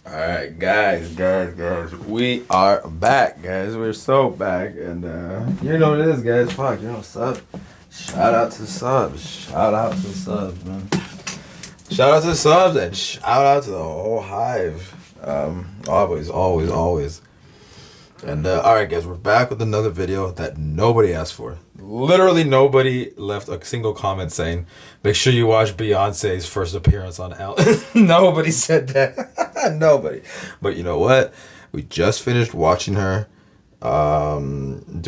Alright, guys, we are back, guys. We're so back, and you know what it is, guys. Fuck, you know what's up. Shout out to the subs. Shout out to the subs, man. Shout out to the subs, and shout out to the whole hive. Always. And alright, guys, we're back with another video that nobody asked for. Literally nobody left a single comment saying, make sure you watch Beyonce's first appearance on Ellen. Nobody said that. Nobody. But you know what? We just finished watching her do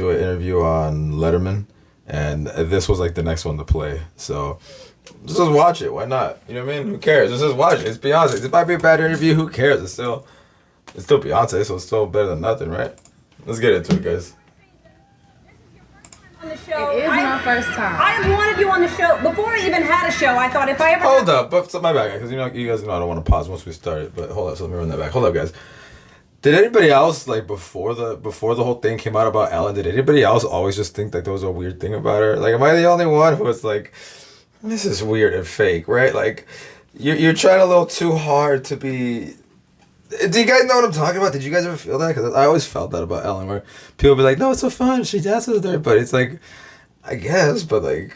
an interview on Letterman. And this was like the next one to play. So let's just watch it. Why not? You know what I mean? Who cares? Let's just watch it. It's Beyonce. It might be a bad interview. Who cares? It's still Beyonce, so it's still better than nothing, right? Let's get into it, guys. On the show. It is my first time. I have wanted you on the show. Before I even had a show, I thought if I ever... Hold up. But my bad, because you guys know I don't want to pause once we started. But hold up, so let me run that back. Hold up, guys. Did anybody else, like, before the whole thing came out about Ellen, did anybody else always just think that there was a weird thing about her? Like, am I the only one who was like, this is weird and fake, right? Like, you're trying a little too hard to be... Do you guys know what I'm talking about? Did you guys ever feel that? Because I always felt that about Ellen, where people be like, no, it's so fun. She dances with everybody. It's like, I guess, but like,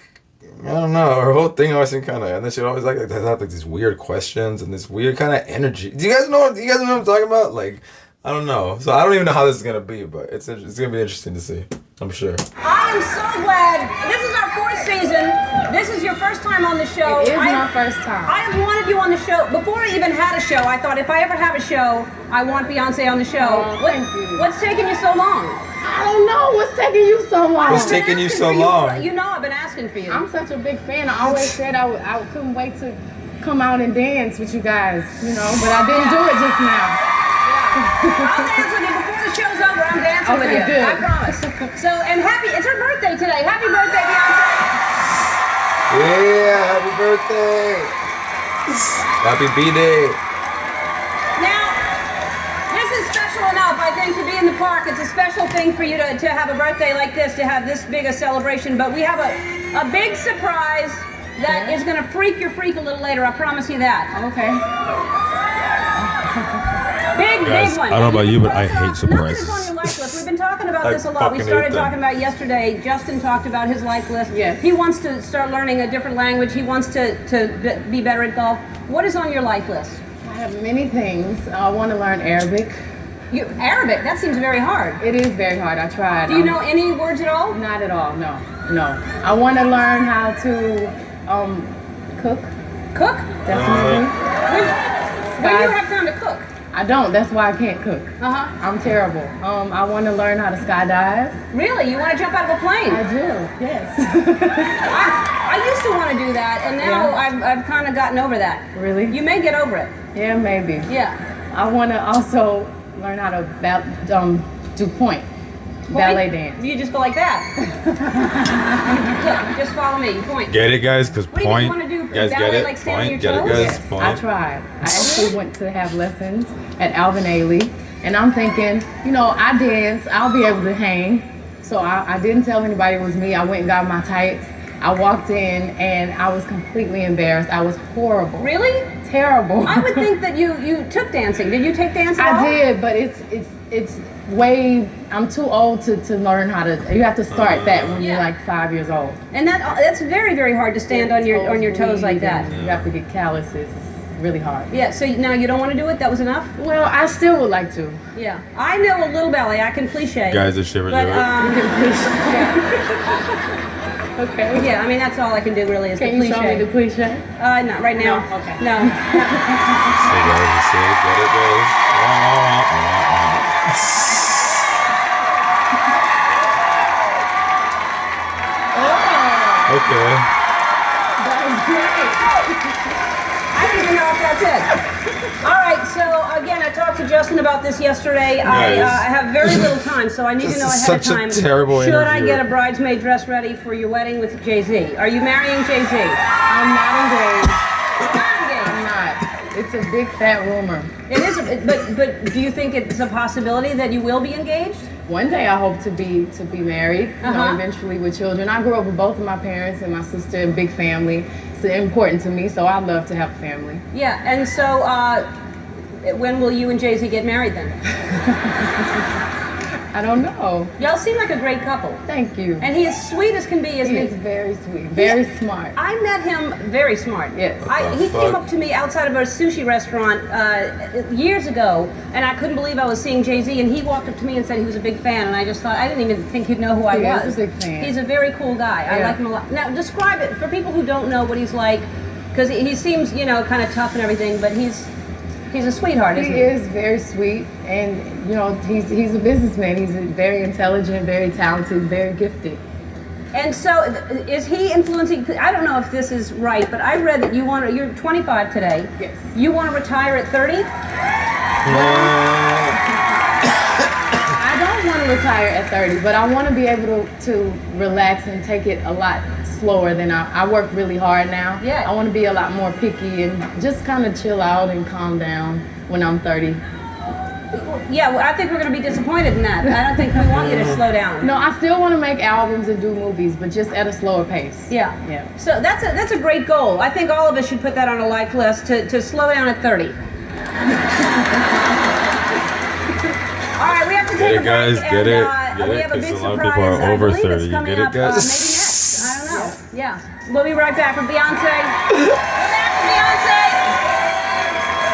I don't know. Her whole thing always seemed kind of, and then she'd always like have like these weird questions and this weird kind of energy. Do you guys know what I'm talking about? Like, I don't know. So I don't even know how this is gonna be, but it's gonna be interesting to see. I'm sure. I am so glad. This is our fourth season. This is your first time on the show. It is my first time. I have wanted you on the show. Before I even had a show, I thought if I ever have a show, I want Beyonce on the show. Oh, thank you. What's taking you so long? I don't know. What's taking you so long? What's taking you so long? You know I've been asking for you. I'm such a big fan. I always said I couldn't wait to come out and dance with you guys, but I didn't do it just now. I'll dance with you before the show's over. I'm dancing with you. Good. I promise. So, and it's her birthday today. Happy birthday, Beyonce. Yeah, happy birthday. Happy B-Day. Now, this is special enough, I think, to be in the park. It's a special thing for you to have a birthday like this, to have this big a celebration. But we have a big surprise that is going to freak your freak a little later. I promise you that. Okay. Big one. I don't know about you, but I hate surprises. Nothing's on your life list. We've been talking about this a lot. We started talking about it yesterday. Justin talked about his life list. Yes. He wants to start learning a different language. He wants to be better at golf. What is on your life list? I have many things. I want to learn Arabic. Arabic? That seems very hard. It is very hard. I tried. Do you know any words at all? Not at all. No. I want to learn how to cook. Cook? Definitely. When do you have time to cook? I don't. That's why I can't cook. Uh-huh. I'm terrible. I want to learn how to skydive. Really? You want to jump out of a plane? I do. Yes. I used to want to do that, and now I've kind of gotten over that. Really? You may get over it. Yeah, maybe. Yeah. I want to also learn how to do point. Ballet dance. You just go like that. Look, just follow me. You point. Get it, guys? Because What do you point. want to do? Guys, ballet, get it? like stand on Point. your Get it, toes? guys? Yes, Point. I tried. I actually went to have lessons at Alvin Ailey, and I'm thinking, I dance. I'll be able to hang. So I didn't tell anybody it was me. I went and got my tights. I walked in, and I was completely embarrassed. I was horrible. Really? Terrible. I would think that you took dancing. Did you take dance at all? I did, but it's way. I'm too old to learn how to. You have to start that when you're like 5 years old. And that's very, very hard to stand on your toes like that. You have to get calluses. It's really hard. Yeah. So now you don't want to do it? That was enough? Well, I still would like to. Yeah. I know a little ballet. I can cliche. Guys, this shit But do it. Okay. yeah. I mean, that's all I can do really is Can the you cliche. show me the cliche? Not right now. No? Okay. No. See, guys, you see? Get it, guys? Okay. That was great. I don't even know if that's it. All right, so again, I talked to Justin about this yesterday. I have very little time, so I need to know This is ahead of such a time. terrible Should I interview. get a bridesmaid dress ready for your wedding with Jay-Z? Are you marrying Jay-Z? I'm not engaged. Not engaged. I'm not. It's a big fat rumor. It is, but do you think it's a possibility that you will be engaged? One day I hope to be married, Uh-huh. eventually with children. I grew up with both of my parents and my sister, a big family. It's important to me, so I'd love to have a family. Yeah, and so when will you and Jay-Z get married then? I don't know. Y'all seem like a great couple. Thank you. And he is sweet as can be, isn't He he? is very sweet, very smart. I met him very smart. Yes. He came up to me outside of a sushi restaurant years ago, and I couldn't believe I was seeing Jay-Z, and he walked up to me and said he was a big fan, and I just thought, I didn't even think he'd know who I was. He's a big fan. He's a very cool guy. I like him a lot. Now, describe it for people who don't know what he's like, because he seems, you know, kind of tough and everything, but he's a sweetheart, isn't he? He is very sweet, and you know, he's a businessman. He's very intelligent, very talented, very gifted. And so, is he influencing? I don't know if this is right, but I read that you're 25 today. Yes. You want to retire at 30? I don't want to retire at 30, but I want to be able to relax and take it a lot slower than I work really hard now. Yeah. I want to be a lot more picky and just kind of chill out and calm down when I'm 30. Yeah, well, I think we're going to be disappointed in that. I don't think we want you to slow down. No, I still want to make albums and do movies, but just at a slower pace. Yeah. Yeah. So that's a great goal. I think all of us should put that on a life list to slow down at 30. All right, we have to take a break. Guys, get it, we have a big because a lot of surprise. people are I over believe 30. it's You coming get it, up, guys? maybe next. I don't know. Yeah. We'll be right back with Beyonce. We're back with Beyonce.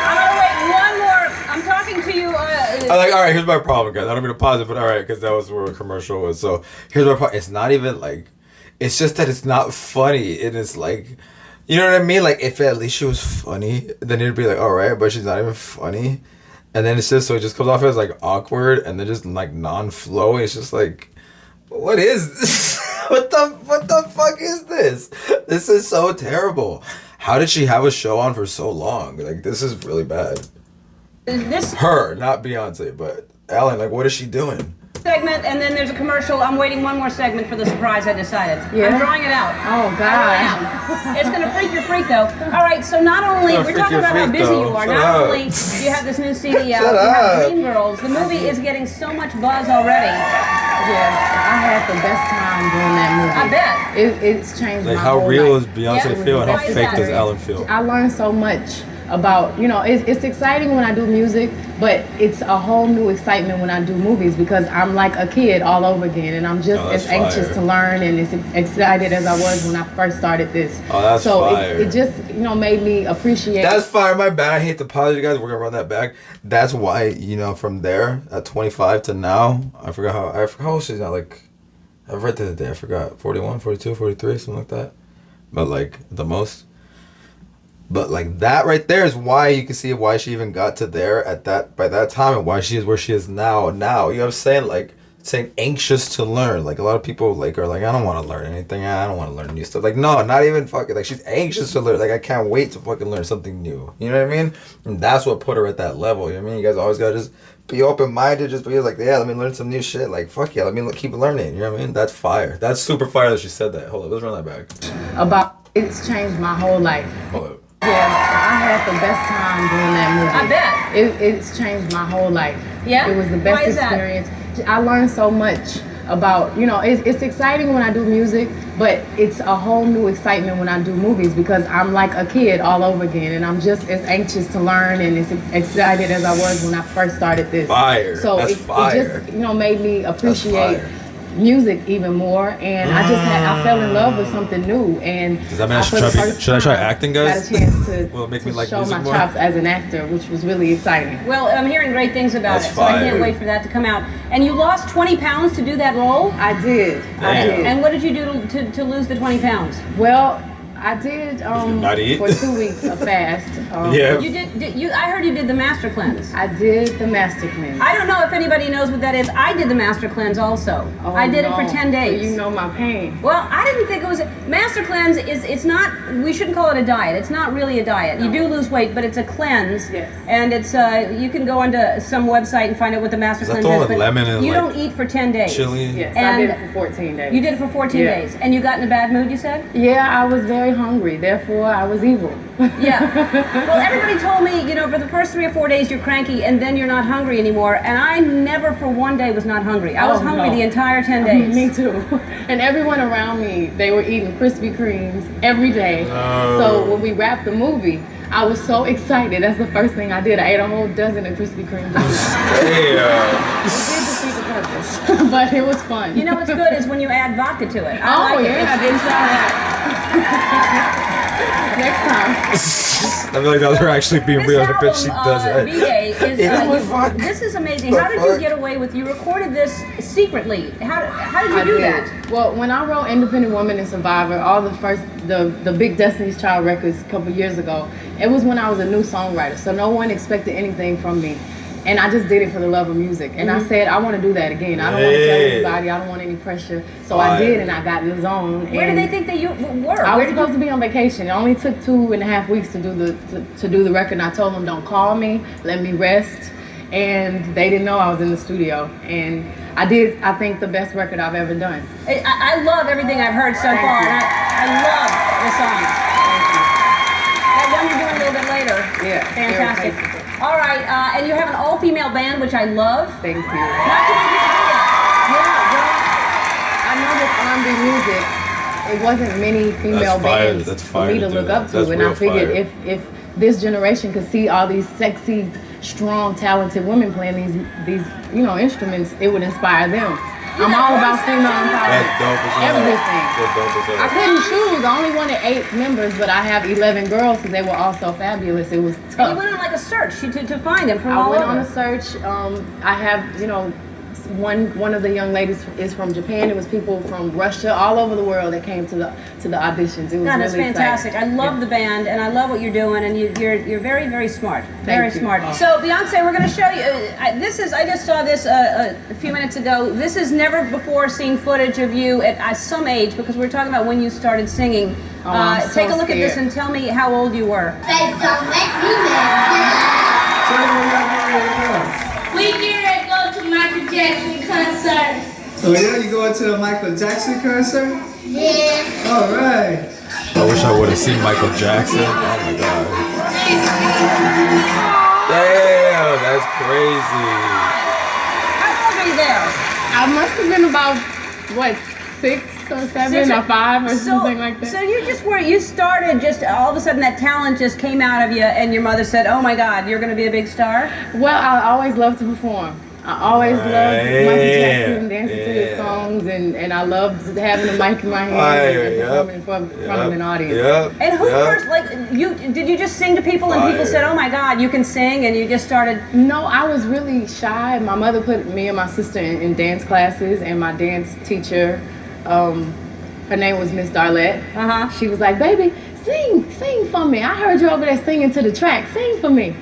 I'm gonna wait one more. I'm talking to you. I'm like, all right, here's my problem, guys. I don't mean to pause it, but all right, because that was where a commercial was. So here's my problem. It's not even like, it's just that it's not funny. And it's like, you know what I mean? Like, if at least she was funny, then it'd be like, all right, but she's not even funny. And then it's just, so it just comes off as like awkward and then just like non-flow. It's just like, what is this? What the fuck is this? This is so terrible. How did she have a show on for so long? Like, this is really bad. Her, not Beyonce, but Alan, like, what is she doing? Segment, and then there's a commercial. I'm waiting one more segment for the surprise I decided. Yeah? I'm drawing it out. Oh, I God. am. It's gonna freak your freak though. All right, so not only It's gonna we're freak talking your about how freak, busy though. you are, Shut not up. only do you have this new CD out, Shut you have up. Dream Girls. The movie is getting so much buzz already. Yes, I had the best time doing that movie. I bet. It's changed Like, my how whole real life. is Beyonce Yeah, feel and how why is fake that? does Alan feel? I learned so much about, you know, it's exciting when I do music, but it's a whole new excitement when I do movies because I'm like a kid all over again, and I'm just Oh, that's as anxious fire. to learn and as excited as I was when I first started this. Oh, that's so fire. it just, you know, made me appreciate. That's fire. My bad. I hate to apologize, guys. We're gonna run that back. That's why, you know, from there at 25 to now, I forgot how old she's now. Like, I've read the other day. I forgot 41, 42, 43, something like that. But like the most. But like that right there is why you can see why she even got to there at that by that time and why she is where she is now. Now, you know what I'm saying? Like saying anxious to learn. Like a lot of people like are like, I don't want to learn anything. I don't want to learn new stuff. Like no, not even fucking. Like she's anxious to learn. Like I can't wait to fucking learn something new. You know what I mean? And that's what put her at that level. You know what I mean? You guys always gotta just be open minded. Just be like, yeah, let me learn some new shit. Like fuck yeah, let me keep learning. You know what I mean? That's fire. That's super fire that she said that. Hold up, let's run that back. About it's changed my whole life. Hold up. Yeah, I had the best time doing that movie. I bet. It's changed my whole life. Yeah? It was the Why best is that? experience. I learned so much about, you know, it's exciting when I do music, but it's a whole new excitement when I do movies because I'm like a kid all over again, and I'm just as anxious to learn and as excited as I was when I first started this. Fire. So That's it fire. just, you know, made me appreciate fire. music even more, and I fell in love with something new. And Does that mean I for should the try first should I try time, acting, guys? Got a chance to, Will it make me to like show music my more? chops as an actor, which was really exciting. Well, I'm hearing great things about That's it, so I can't fire. wait for that to come out. And you lost 20 pounds to do that role? I did. I Damn. did. And what did you do to lose the 20 pounds? Well, I did not eat? for 2 weeks a fast. Yeah. You did. I heard you did the master cleanse. I did the master cleanse. I don't know if anybody knows what that is. I did the master cleanse also. Oh, I did it no. for 10 days. So you know my pain. Well, I didn't think it was master cleanse. It's not. We shouldn't call it a diet. It's not really a diet. You do lose weight, but it's a cleanse. Yes. And it's you can go onto some website and find out what the master Is that cleanse the one is. with but lemon and, you like, don't eat for 10 days. Chili. Yes, And I did it for 14 days. You did it for 14 Yeah. days, and you got in a bad mood. You said. Yeah, I was very hungry. Therefore, I was evil. Yeah. Well, everybody told me, you know, for the first 3 or 4 days you're cranky, and then you're not hungry anymore. And I never for one day was not hungry. I was Oh, hungry no. the entire 10 days. Me too. And everyone around me, they were eating Krispy Kremes every day. No. So when we wrapped the movie, I was so excited. That's the first thing I did. I ate a whole dozen of Krispy Kreme donuts. Damn. It did defeat the purpose, but it was fun. You know what's good is when you add vodka to it. I didn't try that. Next time. I feel like those are actually being This real. I album, bet she does it. B-Day is, this is amazing. How did you fuck? get away with? You recorded this secretly. How did you do that? Well, when I wrote Independent Woman and Survivor, all the big Destiny's Child records a couple years ago, it was when I was a new songwriter, so no one expected anything from me. And I just did it for the love of music. And I said, I want to do that again. I don't want to tell anybody. I don't want any pressure. So I did, and I got in the zone. Where did they think that you were? I was supposed to be on vacation. It only took 2.5 weeks to do the record. And I told them, don't call me. Let me rest. And they didn't know I was in the studio. And I did, I think, the best record I've ever done. I love everything I've heard so far. And I love the song. Thank you. That one you're doing a little bit later. Yeah. Fantastic. irreplaceable. All right, and you have an all-female band, which I love. Thank you. Not too many people do that. Yeah, well, I know with R&B music, it wasn't many female bands for me to look up to, and I figured if this generation could see all these sexy, strong, talented women playing these instruments, it would inspire them. I'm all about female empowerment. That's dope as hell. Everything. That's dope as hell. I couldn't choose. I only wanted 8 members, but I have 11 girls because they were all so fabulous. It was tough. You went on like a search to find them from I all went over. on a search. I have, one of the young ladies is from Japan. It was people from Russia, all over the world that came to the auditions. It was God, that's really fantastic. exciting. I love the band, and I love what you're doing, and you're very, very smart. Very you. smart. So Beyonce, we're going to show you. I just saw this a few minutes ago. This is never before seen footage of you at some age, because we're talking about when you started singing. I'm so take a look at this scared. and tell me how old you were. Don't make me mad. We get ready to go to Michael Jackson concert. Oh yeah, you going to a Michael Jackson concert? Yeah. All right. I wish I would have seen Michael Jackson. Oh my god. Damn, that's crazy. How old are you there? I must have been about, 6 or 7 or 5 or something like that. So you started just all of a sudden that talent just came out of you, and your mother said, "Oh my God, you're going to be a big star." Well, I always loved to perform. I always loved Michael Jackson and dancing to his songs, and I loved having a mic in my hand and performing in front of an audience. And who first, did you just sing to people and people said, "Oh my God, you can sing," and you just started? No, I was really shy. My mother put me and my sister in dance classes, and my dance teacher, her name was Miss Darlette. She was like, "Baby, sing for me. I heard you over there singing to the track. Sing for me."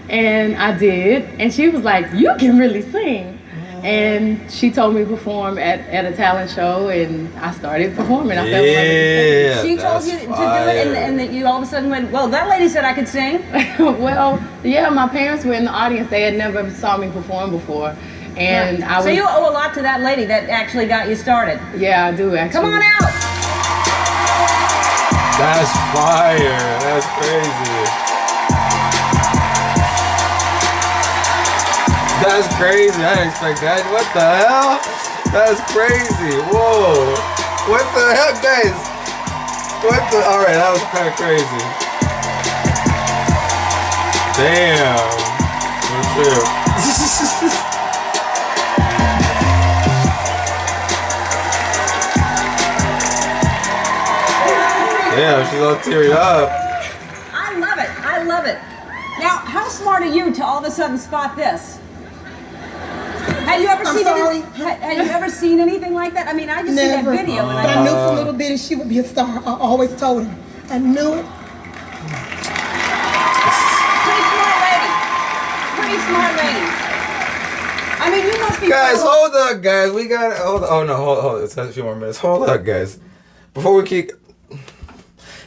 And I did, and she was like, "You can really sing." And she told me to perform at a talent show, and I started performing. I felt like she told you to do it, and that you all of a sudden went, "Well, that lady said I could sing." Well, yeah, my parents were in the audience. They had never saw me perform before. And I was, so you owe a lot to that lady that actually got you started. Yeah, I do actually. Come on out. That's fire. That's crazy. That's crazy. I didn't expect that. What the hell? That's crazy. Whoa. What the hell, guys? What the? All right, that was kind of crazy. Damn. For sure. Yeah, she's all teared up. I love it. I love it. Now, how smart are you to all of a sudden spot this? Had you ever had you ever seen anything like that? I mean, I just see that video. But I knew from little bitty she would be a star. I always told her. I knew it. Pretty smart lady. Pretty smart lady. I mean, you must be. Guys, hold up, guys. We got hold. Oh no, hold. It's a few more minutes. Hold up, guys. Before we keep.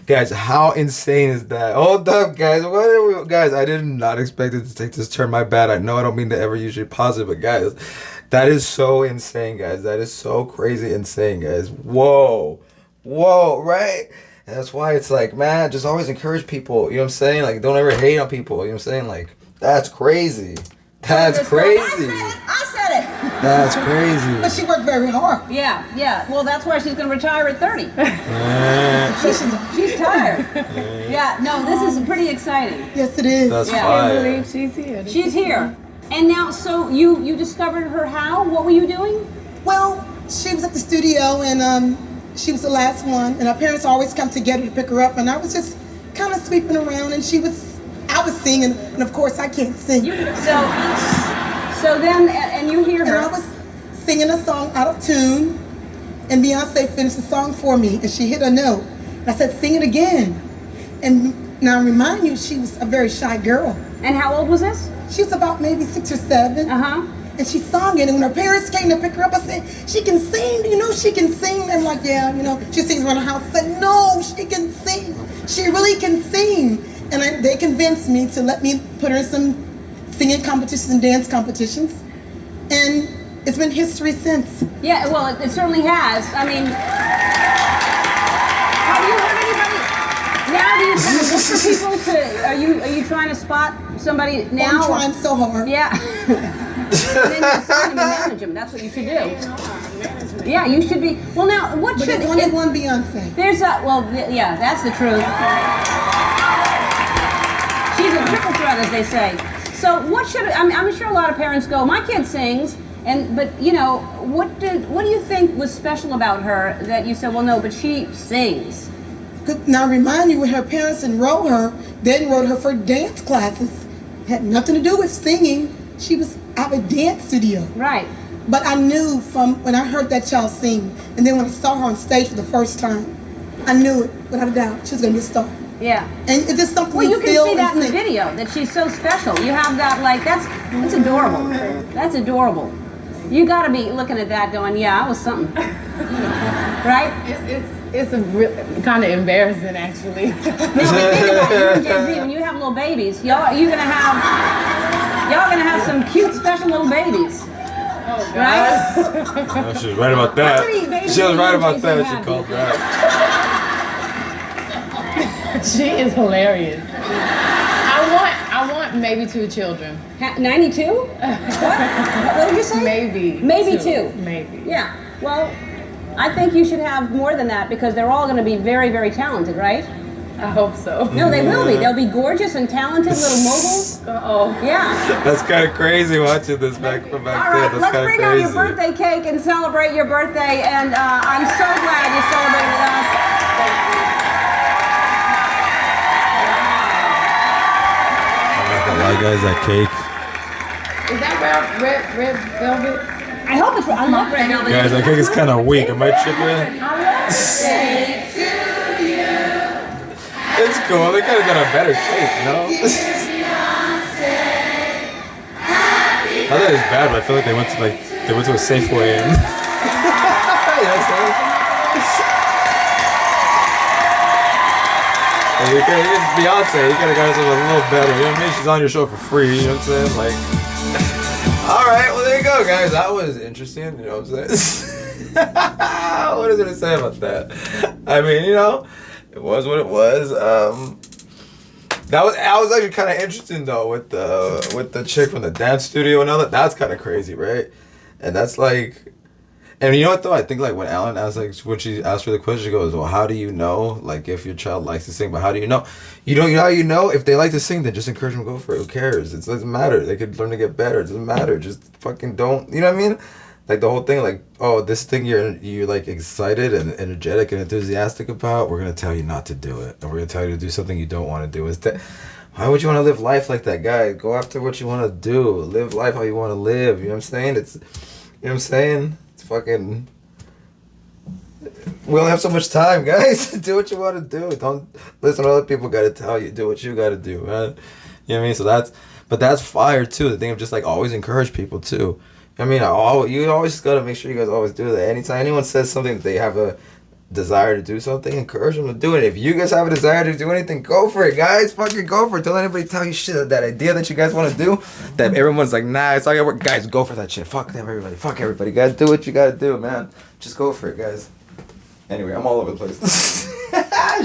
Guys, how insane is that? Hold up, guys. What are we, guys, I did not expect it to take this turn. My bad. I know I don't mean to ever usually pause it, but guys, that is so insane, guys. That is so crazy insane, guys. Whoa. Whoa, right? And that's why it's like, man, just always encourage people. You know what I'm saying? Like, don't ever hate on people. You know what I'm saying? Like, that's crazy. That's crazy. I said it. That's crazy. But she worked very hard. Yeah, yeah. Well, that's why she's going to retire at 30. She's tired. Yeah, no, this is pretty exciting. Yes, it is. That's Yeah. I can't fire. believe she's here. She's here. And now, so you discovered her how? What were you doing? Well, she was at the studio, and she was the last one, and our parents always come together to pick her up, and I was just kind of sweeping around, and I was singing, and of course I can't sing. So then, and you hear And her. I was singing a song out of tune, and Beyonce finished the song for me, and she hit a note. And I said, sing it again. And now remind you, she was a very shy girl. And how old was this? She was about maybe 6 or 7. Uh-huh. And she sang it, and when her parents came to pick her up, I said, she can sing, she can sing. They're like, yeah, she sings around the house. I said, no, she can sing. She really can sing. And they convinced me to let me put her in some singing competitions and dance competitions. And it's been history since. Yeah, well, it certainly has. I mean, have you heard anybody? Now do you kind of look for people to, are you trying to spot somebody now? I'm trying so hard. Yeah. And then you sign them and manage them. That's what you should do. Yeah, you should be. Well, now, what But should... there's only one Beyonce. Yeah, that's the truth. She's a triple threat, as they say. So what should... I'm sure a lot of parents go, my kid sings, but, what do you think was special about her that you said, well, no, but she sings? Now, remind you, when her parents enrolled her, they enrolled her for dance classes. Had nothing to do with singing. She was out of a dance studio. Right. But I knew from when I heard that child sing, and then when I saw her on stage for the first time, I knew it, without a doubt, she was going to be a star. Yeah. And it's just something Well, you can feel see that in and the think. video, that she's so special. You have that, that's adorable. That's adorable. You got to be looking at that going, yeah, I was something. Right? It's kind of embarrassing, actually. Now, but think about you and Jay-Z, when you have little babies, y'all gonna have some cute, special little babies. Right? Oh, she was right about that. How many babies She was right did about Jason that. have? She called that. She is hilarious. I want maybe 2 children. 92? What did you say? Maybe. Maybe 2. Maybe. Yeah. Well, I think you should have more than that because they're all going to be very, very talented, right? I hope so. No, they will be. They'll be gorgeous and talented little moguls. Oh. Yeah. That's kind of crazy watching this back from back All then. right, That's let's kind of bring out crazy. your birthday cake and celebrate your birthday. And I'm so glad you celebrated us. I'm not gonna lie, guys, that cake. Is that red velvet? I hope it's. I love red velvet. Guys, that cake is kind of weak. Am I tripping? It's cool. They could have done a better cake, no? I thought it was bad, but I feel like they went to a Safeway and. You know what I'm saying? Hey, it's Beyonce. You could have got something a little better. You know what I mean? She's on your show for free. You know what I'm saying? Like. All right. Well, there you go, guys. That was interesting. You know what I'm saying? What is there to say about that? I mean, it was what it was. I was actually kind of interesting though with the chick from the dance studio and all that. That's kind of crazy, right? And that's like, and you know what though? I think like when Alan asked, when she asked for the question, she goes, "Well, how do you know like if your child likes to sing? But how do you know? You know how you know if they like to sing, then just encourage them to go for it. Who cares? It doesn't matter. They could learn to get better. It doesn't matter. Just fucking don't. You know what I mean?" Like the whole thing, like, oh, this thing you're like excited and energetic and enthusiastic about, we're gonna tell you not to do it, and we're gonna tell you to do something you don't want to do. Why would you want to live life like that, guy? Go after what you want to do. Live life how you want to live. You know what I'm saying? It's fucking. We only have so much time, guys. Do what you want to do. Don't listen to other people got to tell you. Do what you got to do, man. You know what I mean? So that's fire too. The thing of just like always encourage people too. I mean, you always gotta make sure you guys always do that. Anytime anyone says something that they have a desire to do something, encourage them to do it. If you guys have a desire to do anything, go for it, guys. Fucking go for it. Don't let anybody tell you shit. That idea that you guys want to do, that everyone's like, nah, it's not gonna work. Guys, go for that shit. Fuck them, everybody. Fuck everybody. You gotta do what you gotta do, man. Just go for it, guys. Anyway, I'm all over the place.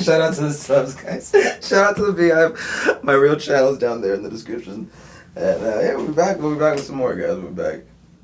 Shout out to the subs, guys. Shout out to the Beehive. My real channel's down there in the description. And yeah, we'll be back. We'll be back with some more, guys. We'll be back.